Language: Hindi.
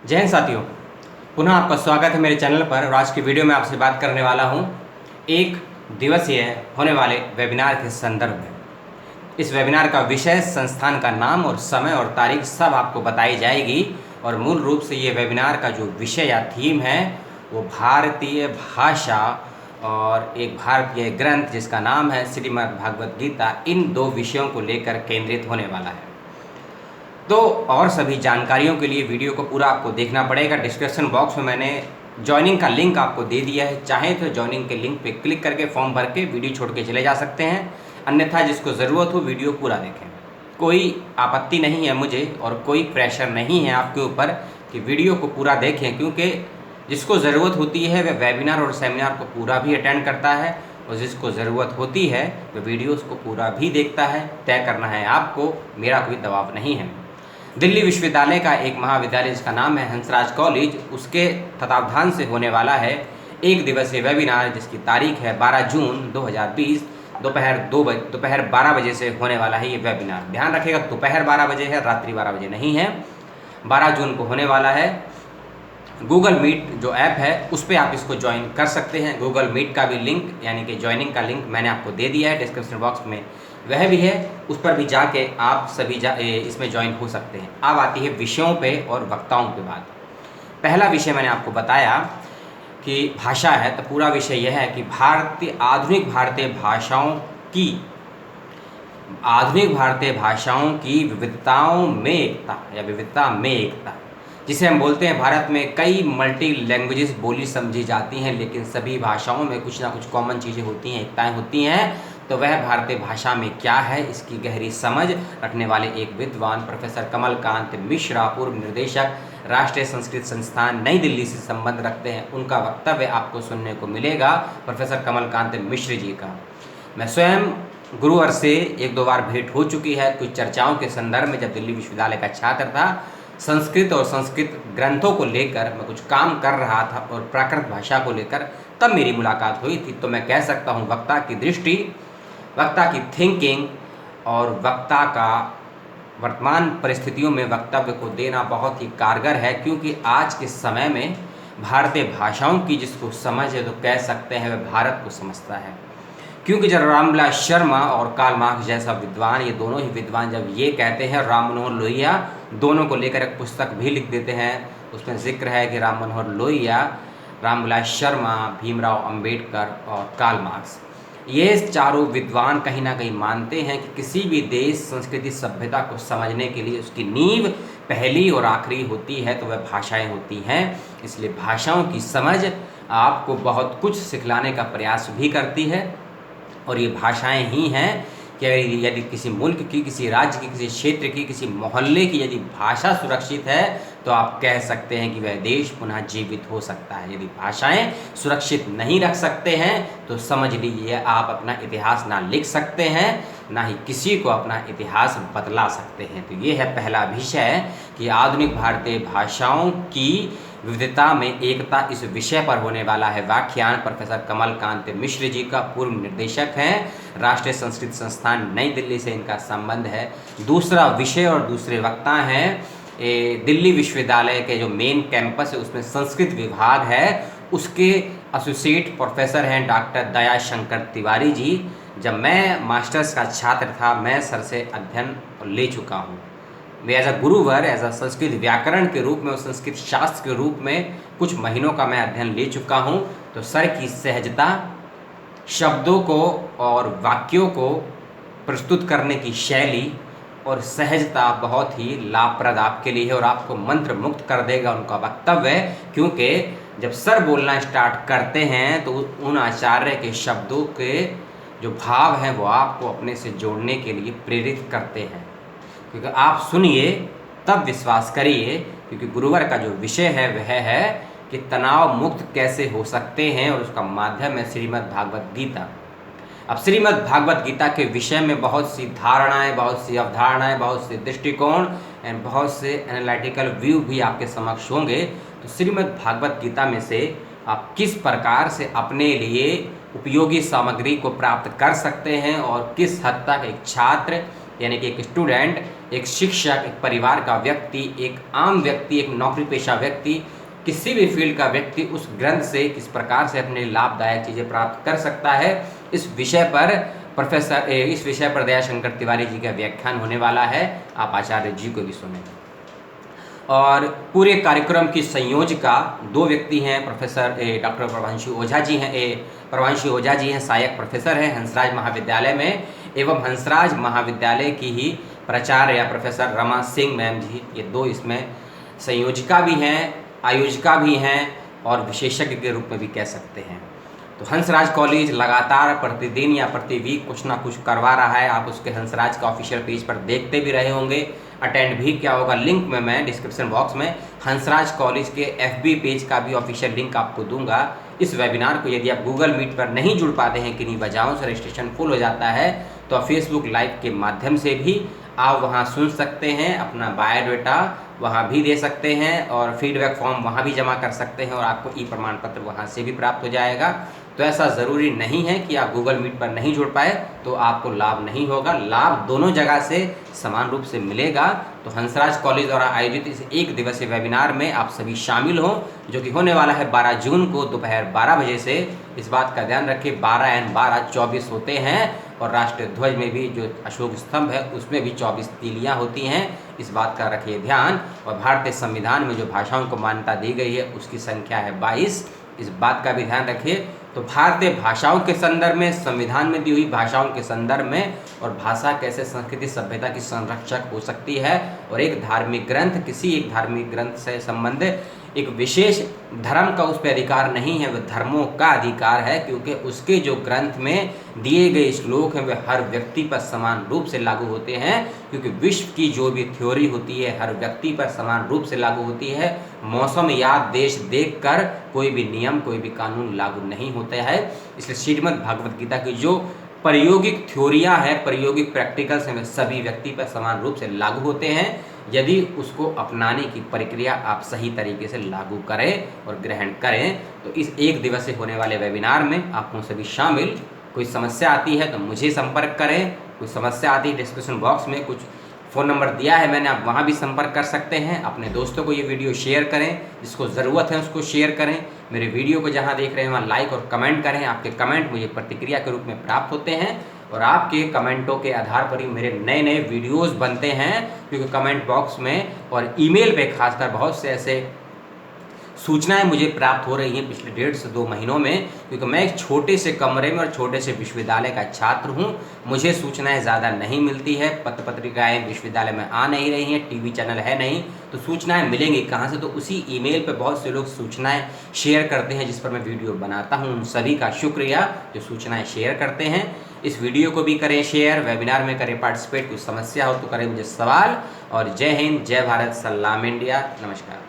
जय हिंद साथियों, पुनः आपका स्वागत है मेरे चैनल पर। और आज की वीडियो में आपसे बात करने वाला हूं एक दिवसीय होने वाले वेबिनार के संदर्भ में। इस वेबिनार का विषय, संस्थान का नाम और समय और तारीख सब आपको बताई जाएगी। और मूल रूप से ये वेबिनार का जो विषय या थीम है वो भारतीय भाषा और एक भारतीय ग्रंथ जिसका नाम है श्रीमद् भागवत गीता, इन दो विषयों को लेकर केंद्रित होने वाला है। तो और सभी जानकारियों के लिए वीडियो को पूरा आपको देखना पड़ेगा। डिस्क्रिप्शन बॉक्स में मैंने ज्वाइनिंग का लिंक आपको दे दिया है। चाहें तो ज्वाइनिंग के लिंक पे क्लिक करके फॉर्म भर के वीडियो छोड़ के चले जा सकते हैं, अन्यथा जिसको ज़रूरत हो वीडियो पूरा देखें। कोई आपत्ति नहीं है मुझे और कोई प्रेशर नहीं है आपके ऊपर कि वीडियो को पूरा देखें, क्योंकि जिसको ज़रूरत होती है वह वेबिनार और सेमिनार को पूरा भी अटेंड करता है और जिसको ज़रूरत होती है वह वीडियोज़ को पूरा भी देखता है। तय करना है आपको, मेरा कोई दबाव नहीं है। दिल्ली विश्वविद्यालय का एक महाविद्यालय जिसका नाम है हंसराज कॉलेज, उसके तत्वावधान से होने वाला है एक दिवसीय वेबिनार जिसकी तारीख है 12 जून 2020, दोपहर 12 बजे से होने वाला है ये वेबिनार। ध्यान रखिएगा, दोपहर 12 बजे है, रात्रि 12 बजे नहीं है। 12 जून को होने वाला है। गूगल मीट जो ऐप है उस पर आप इसको ज्वाइन कर सकते हैं। गूगल मीट का भी लिंक यानी कि ज्वाइनिंग का लिंक मैंने आपको दे दिया है डिस्क्रिप्शन बॉक्स में, वह भी है, उस पर भी जाके आप सभी इसमें ज्वाइन हो सकते हैं। अब आती है विषयों पे और वक्ताओं पे बात। पहला विषय मैंने आपको बताया कि भाषा है, तो पूरा विषय यह है कि आधुनिक भारतीय भाषाओं की विविधताओं में एकता या विविधता में एकता, जिसे हम बोलते हैं भारत में कई मल्टी लैंग्वेजेस बोली समझी जाती हैं, लेकिन सभी भाषाओं में कुछ ना कुछ कॉमन चीज़ें होती हैं, एकताएँ होती हैं। तो वह भारतीय भाषा में क्या है, इसकी गहरी समझ रखने वाले एक विद्वान प्रोफेसर कमलकांत मिश्रा, पूर्व निदेशक राष्ट्रीय संस्कृत संस्थान नई दिल्ली से संबंध रखते हैं, उनका वक्तव्य आपको सुनने को मिलेगा, प्रोफेसर कमलकांत मिश्र जी का। मैं स्वयं गुरुवार से एक दो बार भेंट हो चुकी है कुछ चर्चाओं के संदर्भ में। जब दिल्ली विश्वविद्यालय का छात्र था, संस्कृत और संस्कृत ग्रंथों को लेकर मैं कुछ काम कर रहा था और प्राकृत भाषा को लेकर तब मेरी मुलाकात हुई थी। तो मैं कह सकता हूँ वक्ता की दृष्टि, वक्ता की थिंकिंग और वक्ता का वर्तमान परिस्थितियों में वक्तव्य को देना बहुत ही कारगर है, क्योंकि आज के समय में भारतीय भाषाओं की जिसको समझ है तो कह सकते हैं वह भारत को समझता है। क्योंकि जब रामविलास शर्मा और कार्ल मार्क्स जैसा विद्वान, ये दोनों ही विद्वान जब ये कहते हैं, राम मनोहर लोहिया दोनों को लेकर एक पुस्तक भी लिख देते हैं, उसमें जिक्र है कि राम मनोहर लोहिया, रामविलास शर्मा, भीमराव अंबेडकर और कार्ल मार्क्स, ये चारों विद्वान कहीं ना कहीं मानते हैं कि किसी भी देश, संस्कृति, सभ्यता को समझने के लिए उसकी नींव पहली और आखिरी होती है तो वह भाषाएं होती हैं। इसलिए भाषाओं की समझ आपको बहुत कुछ सिखलाने का प्रयास भी करती है। और ये भाषाएं ही हैं कि यदि किसी मुल्क की, किसी राज्य की, किसी क्षेत्र की, किसी मोहल्ले की यदि भाषा सुरक्षित है तो आप कह सकते हैं कि वह देश पुनः जीवित हो सकता है। यदि भाषाएं सुरक्षित नहीं रख सकते हैं तो समझ लीजिए आप अपना इतिहास ना लिख सकते हैं, ना ही किसी को अपना इतिहास बदला सकते हैं। तो ये है पहला विषय कि आधुनिक भारतीय भाषाओं की विविधता में एकता, इस विषय पर होने वाला है व्याख्यान। प्रोफेसर कमलकांत मिश्र जी का, पूर्व निर्देशक हैं राष्ट्रीय संस्कृत संस्थान नई दिल्ली से इनका संबंध है। दूसरा विषय और दूसरे वक्ता हैं दिल्ली विश्वविद्यालय के जो मेन कैंपस है उसमें संस्कृत विभाग है, उसके एसोसिएट प्रोफेसर हैं डॉक्टर दयाशंकर तिवारी जी। जब मैं मास्टर्स का छात्र था, मैं सर से अध्ययन ले चुका हूँ। मैं एज अ गुरुवर, एज अ संस्कृत व्याकरण के रूप में और संस्कृत शास्त्र के रूप में कुछ महीनों का मैं अध्ययन ले चुका हूँ। तो सर की सहजता, शब्दों को और वाक्यों को प्रस्तुत करने की शैली और सहजता बहुत ही लाभप्रद आपके लिए है और आपको मंत्र मुक्त कर देगा उनका वक्तव्य। क्योंकि जब सर बोलना स्टार्ट करते हैं तो उन आचार्य के शब्दों के जो भाव हैं वो आपको अपने से जोड़ने के लिए प्रेरित करते हैं। क्योंकि आप सुनिए तब विश्वास करिए, क्योंकि गुरुवर का जो विषय है वह है कि तनाव मुक्त कैसे हो सकते हैं और उसका माध्यम है श्रीमद् भागवत गीता। अब श्रीमद् भागवत गीता के विषय में बहुत सी धारणाएं, बहुत सी अवधारणाएं, बहुत से दृष्टिकोण एंड बहुत से एनालिटिकल व्यू भी आपके समक्ष होंगे। तो श्रीमद् भागवत गीता में से आप किस प्रकार से अपने लिए उपयोगी सामग्री को प्राप्त कर सकते हैं और किस हद तक एक छात्र यानी कि एक स्टूडेंट एक शिक्षक, एक परिवार का व्यक्ति, एक आम व्यक्ति, एक नौकरी पेशा व्यक्ति, किसी भी फील्ड का व्यक्ति उस ग्रंथ से किस प्रकार से अपने लाभदायक चीज़ें प्राप्त कर सकता है, इस विषय पर दयाशंकर तिवारी जी का व्याख्यान होने वाला है। आप आचार्य जी को भी सुने। और पूरे कार्यक्रम की संयोजिका 2 व्यक्ति हैं, प्रोफेसर डॉक्टर प्रभांशु ओझा जी हैं। प्रभांशु ओझा जी हैं, सहायक प्रोफेसर हैं हंसराज महाविद्यालय में, एवं हंसराज महाविद्यालय की ही प्राचार्य या प्रोफेसर रमा सिंह मैम जी, ये 2 इसमें संयोजिका भी हैं, आयोजिका भी हैं और विशेषज्ञ के रूप में भी कह सकते हैं। तो हंसराज कॉलेज लगातार प्रतिदिन या प्रति वीक कुछ ना कुछ करवा रहा है। आप उसके हंसराज का ऑफिशियल पेज पर देखते भी रहे होंगे, अटेंड भी किया होगा। लिंक में मैं डिस्क्रिप्शन बॉक्स में हंसराज कॉलेज के FB पेज का भी ऑफिशियल लिंक आपको दूंगा। इस वेबिनार को यदि आप गूगल मीट पर नहीं जुड़ पाते हैं, किन्हीं वजहों से रजिस्ट्रेशन फुल हो जाता है, तो आप फेसबुक लाइव के माध्यम से भी आप वहाँ सुन सकते हैं, अपना बायोडाटा वहाँ भी दे सकते हैं और फीडबैक फॉर्म वहाँ भी जमा कर सकते हैं और आपको ई प्रमाण पत्र वहाँ से भी प्राप्त हो जाएगा। तो ऐसा ज़रूरी नहीं है कि आप गूगल मीट पर नहीं जुड़ पाए तो आपको लाभ नहीं होगा, लाभ दोनों जगह से समान रूप से मिलेगा। तो हंसराज कॉलेज द्वारा आयोजित इस 1 दिवसीय वेबिनार में आप सभी शामिल हों, जो कि होने वाला है 12 जून को दोपहर 12 बजे से। इस बात का ध्यान रखें, 12 एंड 12 24 होते हैं और राष्ट्रीय ध्वज में भी जो अशोक स्तंभ है उसमें भी 24 तीलियाँ होती हैं, इस बात का रखिए ध्यान। और भारतीय संविधान में जो भाषाओं को मान्यता दी गई है उसकी संख्या है 22, इस बात का भी ध्यान रखिए। तो भारतीय भाषाओं के संदर्भ में, संविधान में दी हुई भाषाओं के संदर्भ में, और भाषा कैसे संस्कृति सभ्यता की संरक्षक हो सकती है, और एक धार्मिक ग्रंथ किसी एक धार्मिक ग्रंथ से संबंधित एक विशेष धर्म का उस पर अधिकार नहीं है, वह धर्मों का अधिकार है, क्योंकि उसके जो ग्रंथ में दिए गए श्लोक हैं वे हर व्यक्ति पर समान रूप से लागू होते हैं, क्योंकि विश्व की जो भी थ्योरी होती है हर व्यक्ति पर समान रूप से लागू होती है। मौसम या देश देखकर कोई भी नियम, कोई भी कानून लागू नहीं होता है। इसलिए श्रीमद् भागवत गीता की जो प्रायोगिक थ्योरियाँ हैं, प्रायोगिक प्रैक्टिकल्स हैं, वे सभी व्यक्ति पर समान रूप से लागू होते हैं, यदि उसको अपनाने की प्रक्रिया आप सही तरीके से लागू करें और ग्रहण करें। तो इस 1 दिवसीय होने वाले वेबिनार में आप लोग सभी शामिल। कोई समस्या आती है तो मुझे संपर्क करें, कोई समस्या आती है डिस्क्रिप्शन बॉक्स में कुछ फ़ोन नंबर दिया है मैंने, आप वहाँ भी संपर्क कर सकते हैं। अपने दोस्तों को ये वीडियो शेयर करें, जिसको ज़रूरत है उसको शेयर करें। मेरे वीडियो को जहाँ देख रहे हैं वहाँ लाइक और कमेंट करें, आपके कमेंट मुझे प्रतिक्रिया के रूप में प्राप्त होते हैं और आपके कमेंटों के आधार पर ही मेरे नए नए वीडियोस बनते हैं, क्योंकि कमेंट बॉक्स में और ईमेल पे खासकर बहुत से ऐसे सूचनाएं मुझे प्राप्त हो रही हैं पिछले 1.5 से 2 महीनों में, क्योंकि मैं एक छोटे से कमरे में और छोटे से विश्वविद्यालय का छात्र हूं। मुझे सूचनाएं ज़्यादा नहीं मिलती है, पत्र पत्रिकाएं विश्वविद्यालय में आ नहीं रही हैं, टीवी चैनल है नहीं, तो सूचनाएं मिलेंगी कहाँ से। तो उसी ईमेल पे बहुत से लोग सूचनाएं शेयर करते हैं, जिस पर मैं वीडियो बनाता हूँ। उन सभी का शुक्रिया जो सूचनाएँ शेयर करते हैं। इस वीडियो को भी करें शेयर, वेबिनार में करें पार्टिसिपेट। कुछ समस्या हो तो करें मुझे सवाल। और जय हिंद, जय भारत, सलाम इंडिया, नमस्कार।